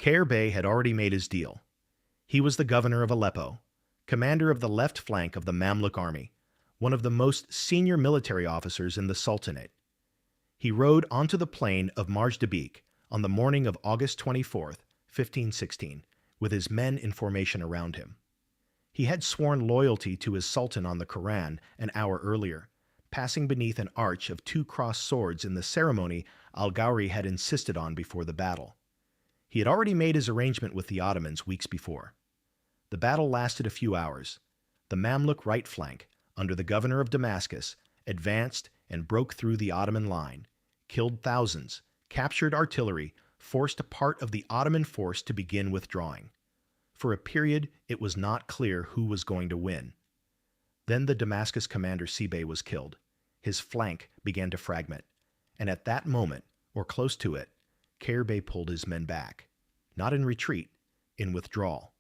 Khayr Bey had already made his deal. He was the governor of Aleppo, commander of the left flank of the Mamluk army, one of the most senior military officers in the Sultanate. He rode onto the plain of Marj Dabiq on the morning of August 24th, 1516, with his men in formation around him. He had sworn loyalty to his sultan on the Koran an hour earlier, passing beneath an arch of two crossed swords in the ceremony al-Ghawri had insisted on before the battle. He had already made his arrangement with the Ottomans weeks before. The battle lasted a few hours. The Mamluk right flank, under the governor of Damascus, advanced and broke through the Ottoman line, killed thousands, captured artillery, forced a part of the Ottoman force to begin withdrawing. For a period, it was not clear who was going to win. Then the Damascus commander Sebey was killed. His flank began to fragment, and at that moment, or close to it, Khayr Bey pulled his men back, not in retreat, in withdrawal.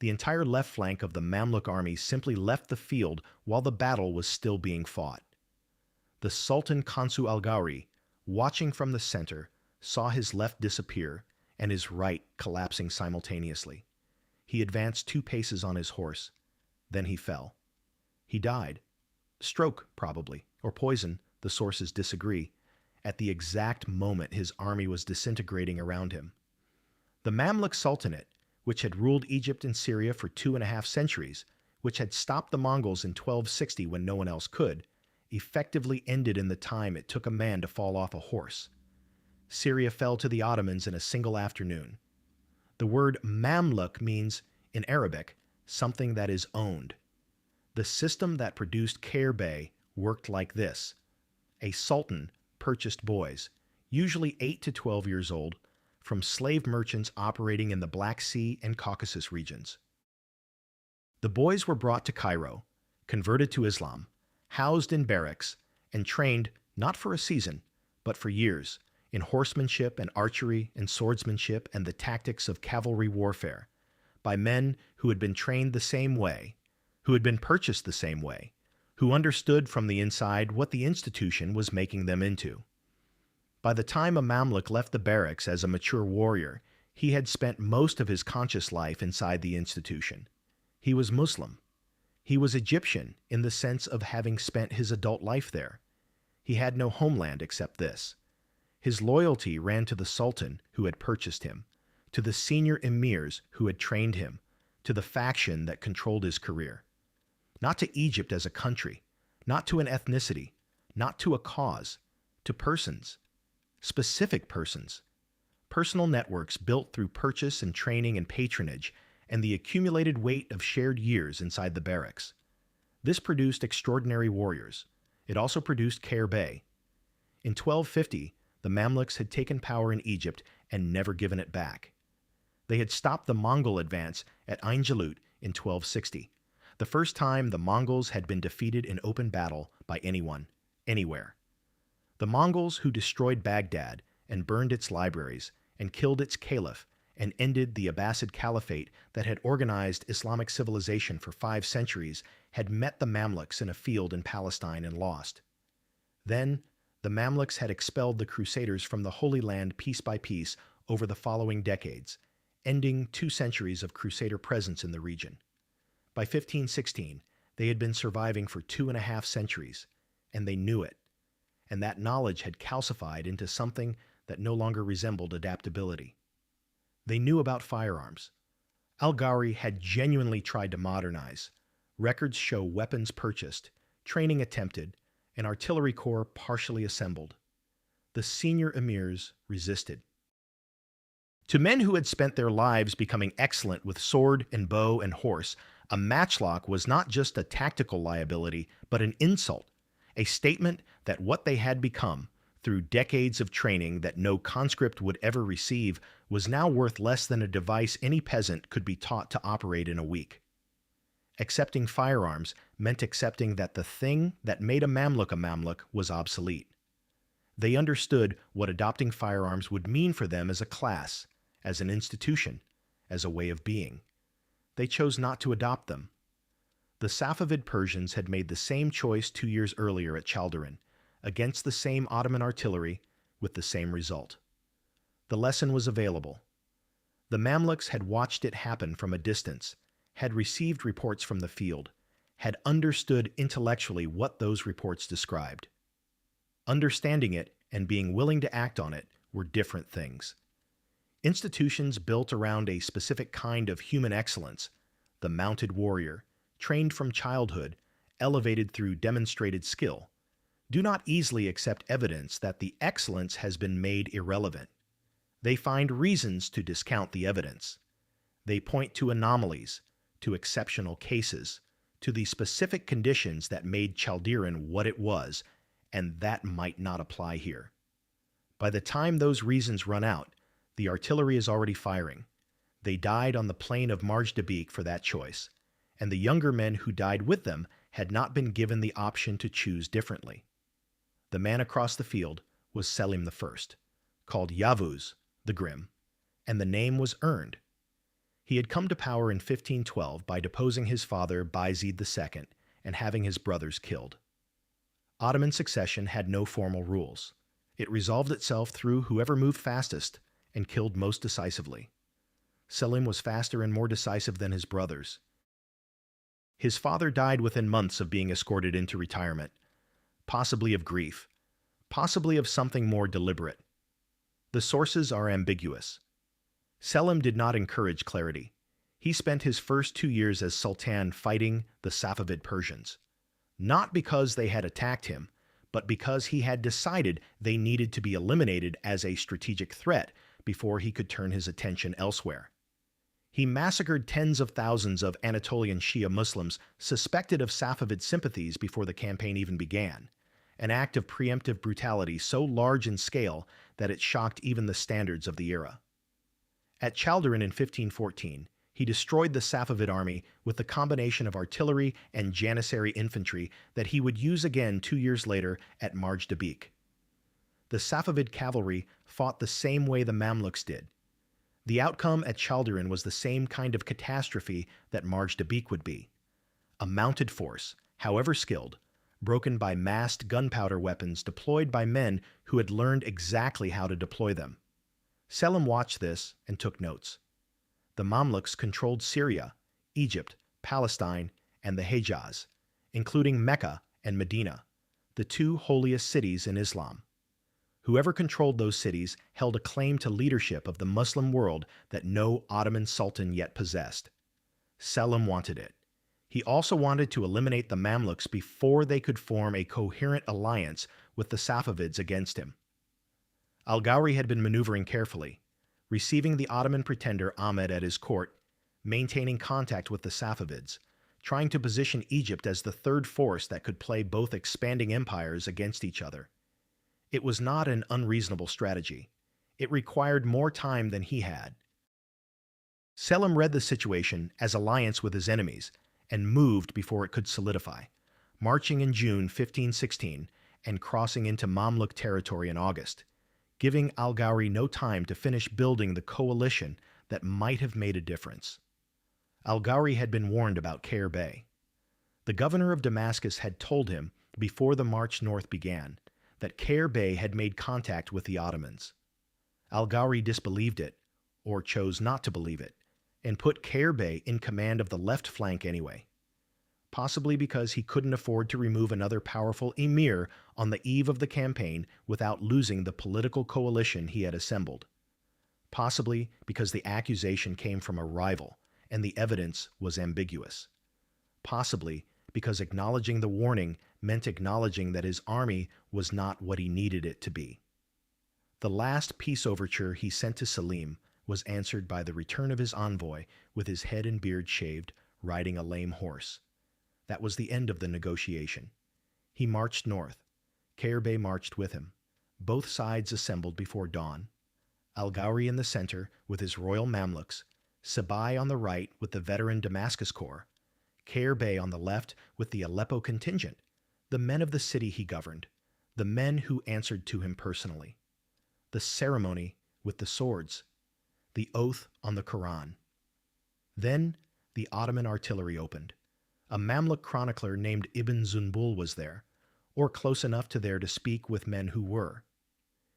The entire left flank of the Mamluk army simply left the field while the battle was still being fought. The Sultan Qansuh al-Ghawri, watching from the center, saw his left disappear and his right collapsing simultaneously. He advanced 2 paces on his horse. Then he fell. He died. Stroke, probably, or poison, the sources disagree, at the exact moment his army was disintegrating around him. The Mamluk Sultanate, which had ruled Egypt and Syria for 2.5 centuries, which had stopped the Mongols in 1260 when no one else could, effectively ended in the time it took a man to fall off a horse. Syria fell to the Ottomans in a single afternoon. The word Mamluk means, in Arabic, something that is owned. The system that produced Khayr Bey worked like this. A sultan purchased boys, usually 8 to 12 years old, from slave merchants operating in the Black Sea and Caucasus regions. The boys were brought to Cairo, converted to Islam, housed in barracks, and trained not for a season, but for years, in horsemanship and archery and swordsmanship and the tactics of cavalry warfare, by men who had been trained the same way, who had been purchased the same way, who understood from the inside what the institution was making them into. By the time a Mamluk left the barracks as a mature warrior, he had spent most of his conscious life inside the institution. He was Muslim. He was Egyptian in the sense of having spent his adult life there. He had no homeland except this. His loyalty ran to the sultan who had purchased him, to the senior emirs who had trained him, to the faction that controlled his career. Not to Egypt as a country, not to an ethnicity, not to a cause, to persons. Specific persons. Personal networks built through purchase and training and patronage, and the accumulated weight of shared years inside the barracks. This produced extraordinary warriors. It also produced Khayr Bey. In 1250, the Mamluks had taken power in Egypt and never given it back. They had stopped the Mongol advance at Ain Jalut in 1260, the first time the Mongols had been defeated in open battle by anyone, anywhere. The Mongols who destroyed Baghdad and burned its libraries and killed its caliph and ended the Abbasid Caliphate that had organized Islamic civilization for 5 centuries had met the Mamluks in a field in Palestine and lost. Then, the Mamluks had expelled the Crusaders from the Holy Land piece by piece over the following decades, ending 2 centuries of Crusader presence in the region. By 1516, they had been surviving for 2.5 centuries, and they knew it. And that knowledge had calcified into something that no longer resembled adaptability. They knew about firearms. Al-Ghawri had genuinely tried to modernize. Records show weapons purchased, training attempted, an artillery corps partially assembled. The senior emirs resisted. To men who had spent their lives becoming excellent with sword and bow and horse, a matchlock was not just a tactical liability, but an insult. A statement that what they had become, through decades of training that no conscript would ever receive, was now worth less than a device any peasant could be taught to operate in a week. Accepting firearms meant accepting that the thing that made a Mamluk was obsolete. They understood what adopting firearms would mean for them as a class, as an institution, as a way of being. They chose not to adopt them. The Safavid Persians had made the same choice 2 years earlier at Chaldiran, against the same Ottoman artillery, with the same result. The lesson was available. The Mamluks had watched it happen from a distance, had received reports from the field, had understood intellectually what those reports described. Understanding it and being willing to act on it were different things. Institutions built around a specific kind of human excellence, the mounted warrior, trained from childhood, elevated through demonstrated skill, do not easily accept evidence that the excellence has been made irrelevant. They find reasons to discount the evidence. They point to anomalies, to exceptional cases, to the specific conditions that made Chaldiran what it was, and that might not apply here. By the time those reasons run out, the artillery is already firing. They died on the plain of Marj Dabiq for that choice, and the younger men who died with them had not been given the option to choose differently. The man across the field was Selim I, called Yavuz, the Grim, and the name was earned. He had come to power in 1512 by deposing his father Bayezid II and having his brothers killed. Ottoman succession had no formal rules. It resolved itself through whoever moved fastest and killed most decisively. Selim was faster and more decisive than his brothers. His father died within months of being escorted into retirement, possibly of grief, possibly of something more deliberate. The sources are ambiguous. Selim did not encourage clarity. He spent his first 2 years as sultan fighting the Safavid Persians, not because they had attacked him, but because he had decided they needed to be eliminated as a strategic threat before he could turn his attention elsewhere. He massacred tens of thousands of Anatolian Shia Muslims suspected of Safavid sympathies before the campaign even began, an act of preemptive brutality so large in scale that it shocked even the standards of the era. At Chaldiran in 1514, he destroyed the Safavid army with the combination of artillery and janissary infantry that he would use again 2 years later at Marj Dabiq. The Safavid cavalry fought the same way the Mamluks did. The outcome at Chaldiran was the same kind of catastrophe that Marj Dabiq would be. A mounted force, however skilled, broken by massed gunpowder weapons deployed by men who had learned exactly how to deploy them. Selim watched this and took notes. The Mamluks controlled Syria, Egypt, Palestine, and the Hejaz, including Mecca and Medina, the 2 holiest cities in Islam. Whoever controlled those cities held a claim to leadership of the Muslim world that no Ottoman sultan yet possessed. Selim wanted it. He also wanted to eliminate the Mamluks before they could form a coherent alliance with the Safavids against him. Al-Ghawri had been maneuvering carefully, receiving the Ottoman pretender Ahmed at his court, maintaining contact with the Safavids, trying to position Egypt as the third force that could play both expanding empires against each other. It was not an unreasonable strategy. It required more time than he had. Selim read the situation as alliance with his enemies and moved before it could solidify, marching in June 1516 and crossing into Mamluk territory in August, giving al-Ghawri no time to finish building the coalition that might have made a difference. Al-Ghawri had been warned about Khayr Bey. The governor of Damascus had told him before the march north began that Khayr Bey had made contact with the Ottomans. Al-Ghawri disbelieved it, or chose not to believe it, and put Khayr Bey in command of the left flank anyway, possibly because he couldn't afford to remove another powerful emir on the eve of the campaign without losing the political coalition he had assembled, possibly because the accusation came from a rival and the evidence was ambiguous, possibly because acknowledging the warning meant acknowledging that his army was not what he needed it to be. The last peace overture he sent to Selim was answered by the return of his envoy with his head and beard shaved, riding a lame horse. That was the end of the negotiation. He marched north. Khayr Bey marched with him. Both sides assembled before dawn. Al-Ghawri in the center with his royal Mamluks, Sabai on the right with the veteran Damascus Corps, Khayr Bey on the left with the Aleppo contingent, the men of the city he governed, the men who answered to him personally. The ceremony with the swords, the oath on the Koran. Then the Ottoman artillery opened. A Mamluk chronicler named Ibn Zunbul was there, or close enough to there to speak with men who were.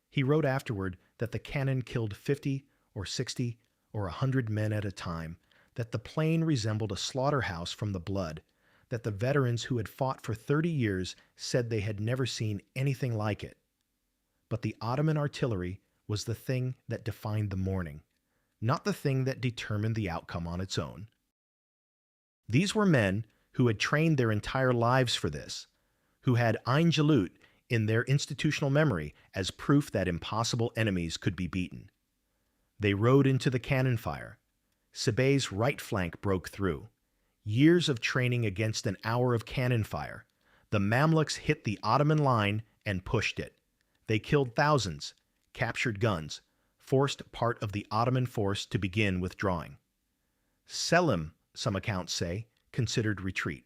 He wrote afterward that the cannon killed 50 or 60 or 100 men at a time, that the plain resembled a slaughterhouse from the blood, that the veterans who had fought for 30 years said they had never seen anything like it. But the Ottoman artillery was the thing that defined the morning, not the thing that determined the outcome on its own. These were men who had trained their entire lives for this, who had Ain Jalut in their institutional memory as proof that impossible enemies could be beaten. They rode into the cannon fire. Sebey's right flank broke through. Years of training against an hour of cannon fire. The Mamluks hit the Ottoman line and pushed it. They killed thousands, captured guns, forced part of the Ottoman force to begin withdrawing. Selim, some accounts say, considered retreat.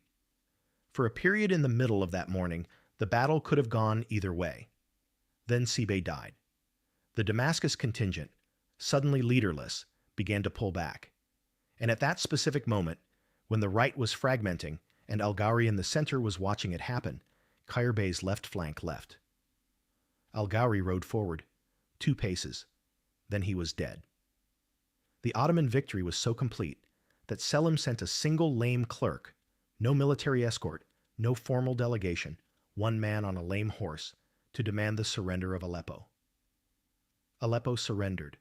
For a period in the middle of that morning, the battle could have gone either way. Then Sebey died. The Damascus contingent, suddenly leaderless, began to pull back. And at that specific moment, when the right was fragmenting and al-Ghawri in the center was watching it happen, Khayr Bey's left flank left. Al-Ghawri rode forward, 2 paces. Then he was dead. The Ottoman victory was so complete that Selim sent a single lame clerk, no military escort, no formal delegation, 1 man on a lame horse, to demand the surrender of Aleppo. Aleppo surrendered.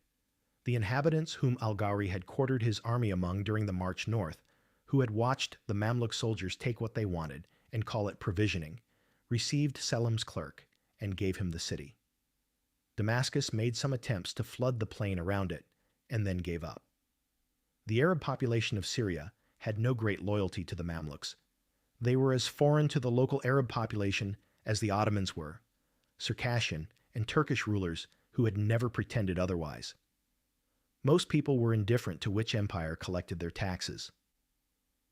The inhabitants whom al-Ghawri had quartered his army among during the march north, who had watched the Mamluk soldiers take what they wanted and call it provisioning, received Selim's clerk and gave him the city. Damascus made some attempts to flood the plain around it and then gave up. The Arab population of Syria had no great loyalty to the Mamluks. They were as foreign to the local Arab population as the Ottomans were, Circassian and Turkish rulers who had never pretended otherwise. Most people were indifferent to which empire collected their taxes.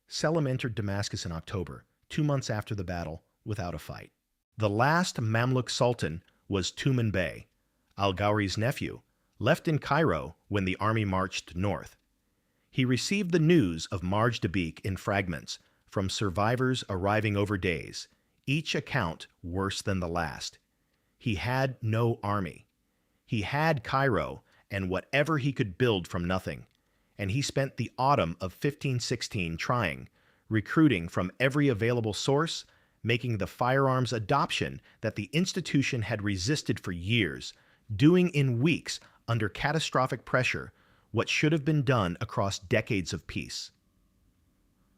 Selim entered Damascus in October, 2 months after the battle, without a fight. The last Mamluk sultan was Tuman Bey, al-Ghawri's nephew, left in Cairo when the army marched north. He received the news of Marj Dabiq in fragments from survivors arriving over days, each account worse than the last. He had no army. He had Cairo and whatever he could build from nothing, and he spent the autumn of 1516 trying, recruiting from every available source, making the firearms adoption that the institution had resisted for years, doing in weeks, under catastrophic pressure, what should have been done across decades of peace.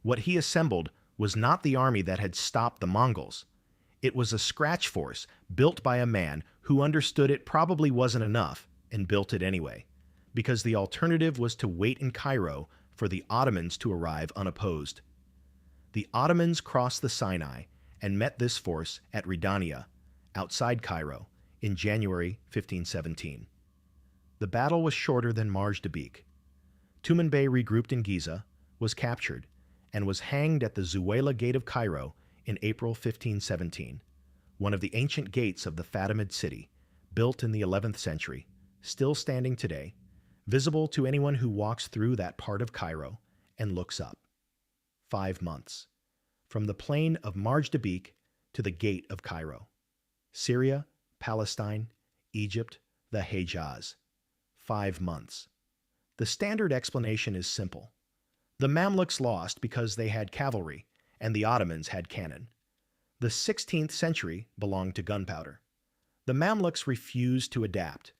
What he assembled was not the army that had stopped the Mongols. It was a scratch force built by a man who understood it probably wasn't enough and built it anyway, because the alternative was to wait in Cairo for the Ottomans to arrive unopposed. The Ottomans crossed the Sinai and met this force at Ridania, outside Cairo, in January 1517. The battle was shorter than Marj Dabiq. Tuman Bey regrouped in Giza, was captured, and was hanged at the Zuwayla Gate of Cairo in April 1517, one of the ancient gates of the Fatimid city, built in the 11th century, still standing today, visible to anyone who walks through that part of Cairo and looks up. 5 months. From the plain of Marj Dabiq to the gate of Cairo. Syria, Palestine, Egypt, the Hejaz. 5 months. The standard explanation is simple. The Mamluks lost because they had cavalry, and the Ottomans had cannon. The 16th century belonged to gunpowder. The Mamluks refused to adapt.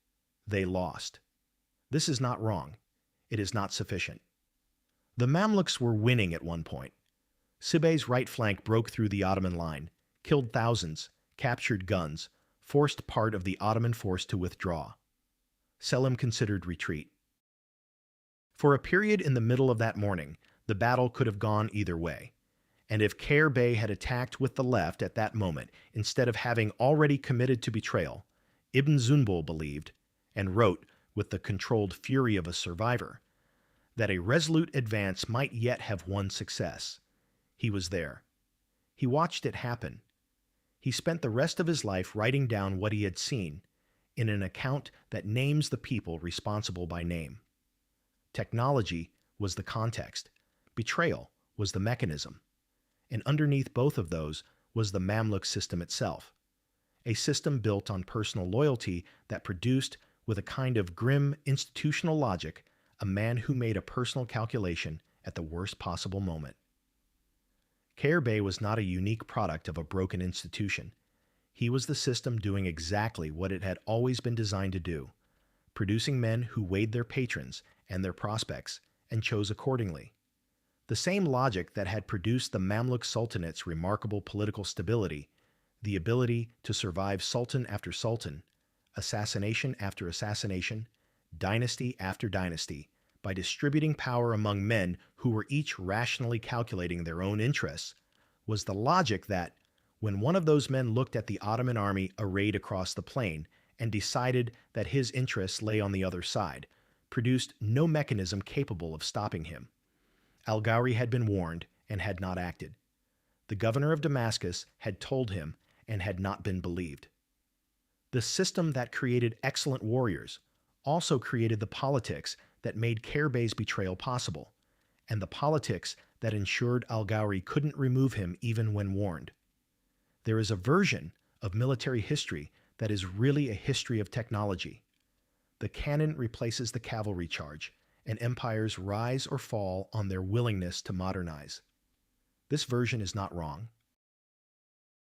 They lost. This is not wrong. It is not sufficient. The Mamluks were winning at one point. Sebey's right flank broke through the Ottoman line, killed thousands, captured guns, forced part of the Ottoman force to withdraw. Selim considered retreat. For a period in the middle of that morning, the battle could have gone either way. And if Khayr Bey had attacked with the left at that moment, instead of having already committed to betrayal, Ibn Zunbul believed, and wrote with the controlled fury of a survivor, that a resolute advance might yet have won success. He was there. He watched it happen. He spent the rest of his life writing down what he had seen in an account that names the people responsible by name. Technology was the context. Betrayal was the mechanism. And underneath both of those was the Mamluk system itself, a system built on personal loyalty that produced, with a kind of grim institutional logic, a man who made a personal calculation at the worst possible moment. Khayr Bey was not a unique product of a broken institution. He was the system doing exactly what it had always been designed to do, producing men who weighed their patrons and their prospects and chose accordingly. The same logic that had produced the Mamluk Sultanate's remarkable political stability, the ability to survive sultan after sultan, assassination after assassination, dynasty after dynasty, by distributing power among men who were each rationally calculating their own interests, was the logic that, when one of those men looked at the Ottoman army arrayed across the plain and decided that his interests lay on the other side, produced no mechanism capable of stopping him. Al-Ghawri had been warned and had not acted. The governor of Damascus had told him and had not been believed. The system that created excellent warriors also created the politics that made Khayr Bey's betrayal possible, and the politics that ensured al-Ghawri couldn't remove him even when warned. There is a version of military history that is really a history of technology. The cannon replaces the cavalry charge, and empires rise or fall on their willingness to modernize. This version is not wrong.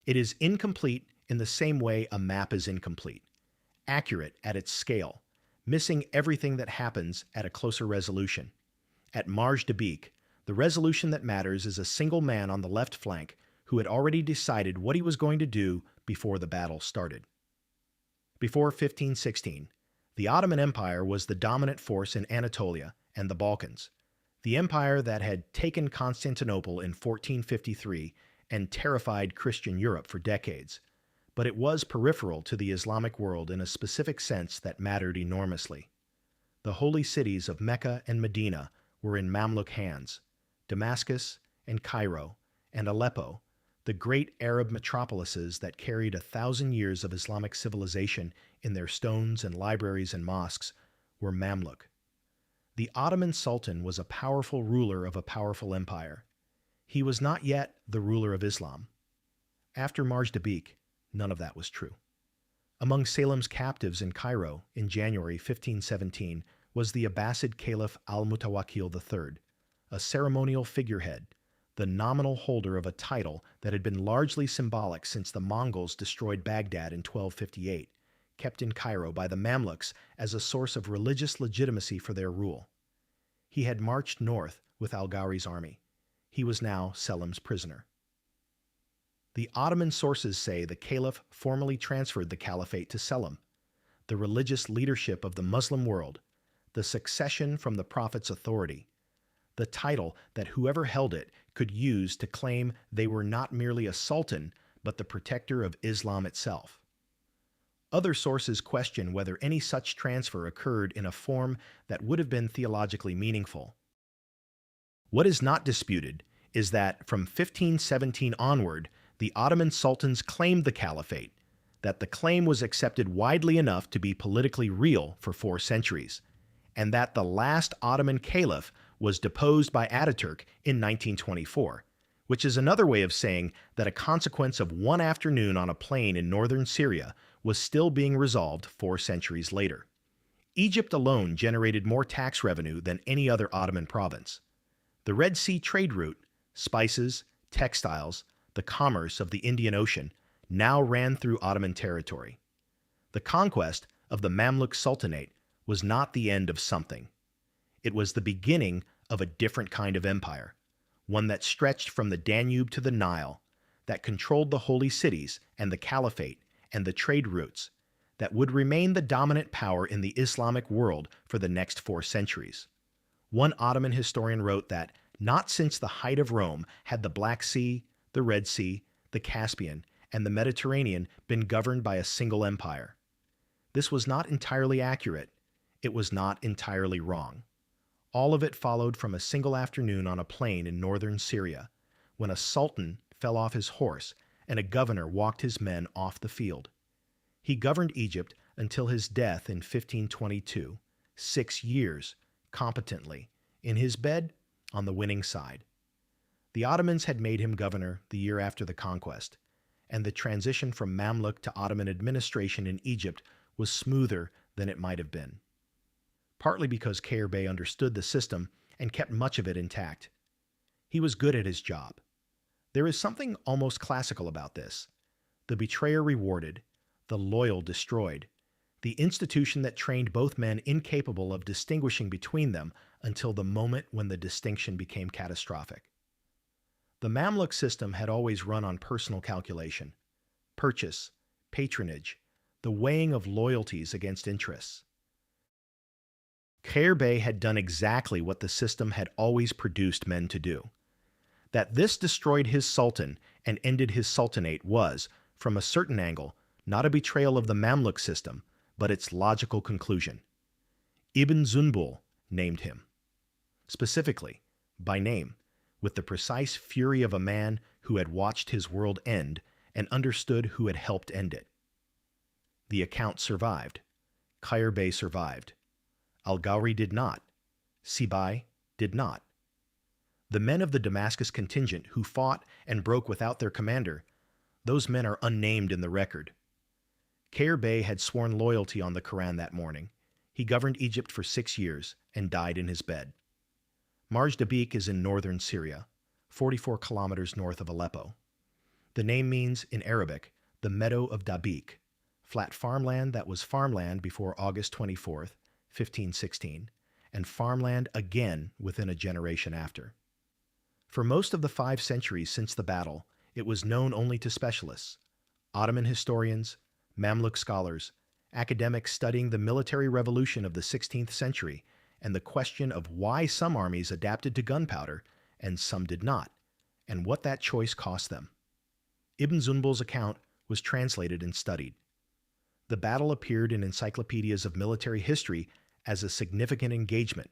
It is incomplete in the same way a map is incomplete, accurate at its scale, missing everything that happens at a closer resolution. At Marj Dabiq, the resolution that matters is a single man on the left flank who had already decided what he was going to do before the battle started. Before 1516, the Ottoman Empire was the dominant force in Anatolia and the Balkans, the empire that had taken Constantinople in 1453 and terrified Christian Europe for decades, but it was peripheral to the Islamic world in a specific sense that mattered enormously. The holy cities of Mecca and Medina were in Mamluk hands. Damascus and Cairo and Aleppo, the great Arab metropolises that carried 1,000 years of Islamic civilization in their stones and libraries and mosques, were Mamluk. The Ottoman Sultan was a powerful ruler of a powerful empire. He was not yet the ruler of Islam. After Marj Dabiq, none of that was true. Among Selim's captives in Cairo in January 1517 was the Abbasid Caliph al-Mutawakkil III, a ceremonial figurehead, the nominal holder of a title that had been largely symbolic since the Mongols destroyed Baghdad in 1258, kept in Cairo by the Mamluks as a source of religious legitimacy for their rule. He had marched north with al-Ghawri's army. He was now Selim's prisoner. The Ottoman sources say the Caliph formally transferred the caliphate to Selim, the religious leadership of the Muslim world, the succession from the Prophet's authority, the title that whoever held it could use to claim they were not merely a sultan, but the protector of Islam itself. Other sources question whether any such transfer occurred in a form that would have been theologically meaningful. What is not disputed is that from 1517 onward, the Ottoman sultans claimed the caliphate, that the claim was accepted widely enough to be politically real for 4 centuries, and that the last Ottoman caliph was deposed by Ataturk in 1924, which is another way of saying that a consequence of one afternoon on a plain in northern Syria was still being resolved 4 centuries later. Egypt alone generated more tax revenue than any other Ottoman province. The Red Sea trade route, spices, textiles, the commerce of the Indian Ocean, now ran through Ottoman territory. The conquest of the Mamluk Sultanate was not the end of something. It was the beginning of a different kind of empire, one that stretched from the Danube to the Nile, that controlled the holy cities and the caliphate and the trade routes, that would remain the dominant power in the Islamic world for the next 4 centuries. One Ottoman historian wrote that not since the height of Rome had the Black Sea, the Red Sea, the Caspian, and the Mediterranean been governed by a single empire. This was not entirely accurate. It was not entirely wrong. All of it followed from a single afternoon on a plain in northern Syria, when a sultan fell off his horse and a governor walked his men off the field. He governed Egypt until his death in 1522, 6 years, competently, in his bed on the winning side. The Ottomans had made him governor the year after the conquest, and the transition from Mamluk to Ottoman administration in Egypt was smoother than it might have been. partly because Khayr Bey understood the system and kept much of it intact. He was good at his job. There is something almost classical about this. The betrayer rewarded, the loyal destroyed, the institution that trained both men incapable of distinguishing between them until the moment when the distinction became catastrophic. The Mamluk system had always run on personal calculation, purchase, patronage, the weighing of loyalties against interests. Khayr Bey had done exactly what the system had always produced men to do. That this destroyed his sultan and ended his sultanate was, from a certain angle, not a betrayal of the Mamluk system, but its logical conclusion. Ibn Zunbul named him. Specifically, by name, with the precise fury of a man who had watched his world end and understood who had helped end it. The account survived. Khayr Bey survived. Al-Ghawri did not. Selim did not. The men of the Damascus contingent who fought and broke without their commander, those men are unnamed in the record. Khayr Bey had sworn loyalty on the Koran that morning. He governed Egypt for 6 years and died in his bed. Marj Dabiq is in northern Syria, 44 kilometers north of Aleppo. The name means, in Arabic, the meadow of Dabiq, flat farmland that was farmland before August 24th, 1516, and farmland again within a generation after. For most of the 5 centuries since the battle, it was known only to specialists, Ottoman historians, Mamluk scholars, academics studying the military revolution of the 16th century, and the question of why some armies adapted to gunpowder and some did not, and what that choice cost them. Ibn Zunbul's account was translated and studied. The battle appeared in encyclopedias of military history as a significant engagement,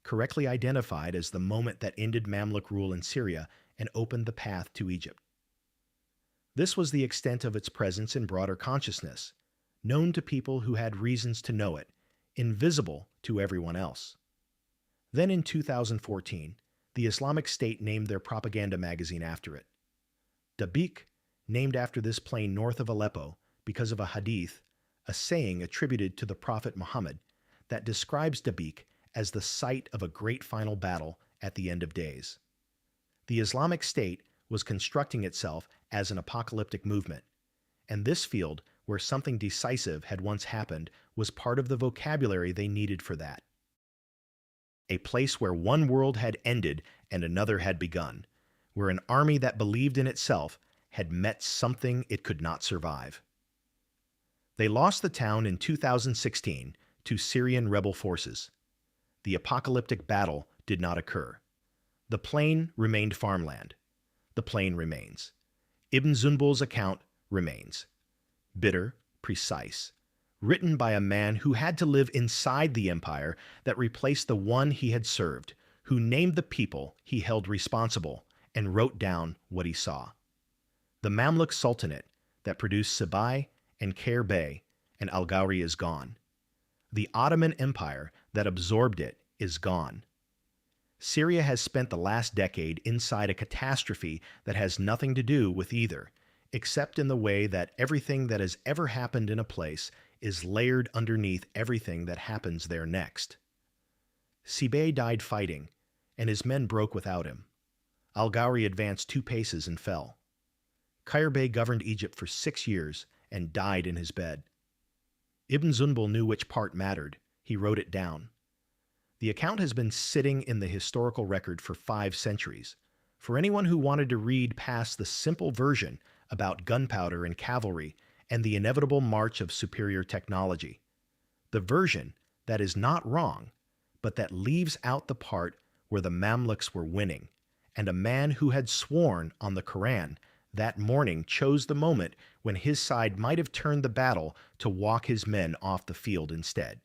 correctly identified as the moment that ended Mamluk rule in Syria and opened the path to Egypt. This was the extent of its presence in broader consciousness, known to people who had reasons to know it, invisible to everyone else. Then in 2014, the Islamic State named their propaganda magazine after it. Dabiq, named after this plain north of Aleppo because of a hadith, a saying attributed to the Prophet Muhammad, that describes Dabiq as the site of a great final battle at the end of days. The Islamic State was constructing itself as an apocalyptic movement, and this field, where something decisive had once happened, was part of the vocabulary they needed for that. A place where one world had ended and another had begun, where an army that believed in itself had met something it could not survive. They lost the town in 2016 to Syrian rebel forces. The apocalyptic battle did not occur. The plain remained farmland. The plain remains. Ibn Zunbul's account remains. Bitter, precise, written by a man who had to live inside the empire that replaced the one he had served, who named the people he held responsible and wrote down what he saw. The Mamluk Sultanate that produced Selim and Khayr Bey and al-Ghawri is gone. The Ottoman Empire that absorbed it is gone. Syria has spent the last decade inside a catastrophe that has nothing to do with either, except in the way that everything that has ever happened in a place is layered underneath everything that happens there next. Selim died fighting, and his men broke without him. Al-Ghawri advanced 2 paces and fell. Khayr Bey governed Egypt for 6 years and died in his bed. Ibn Zunbul knew which part mattered. He wrote it down. The account has been sitting in the historical record for 5 centuries. For anyone who wanted to read past the simple version about gunpowder and cavalry and the inevitable march of superior technology. The version that is not wrong, but that leaves out the part where the Mamluks were winning, and a man who had sworn on the Koran that morning chose the moment when his side might have turned the battle to walk his men off the field instead.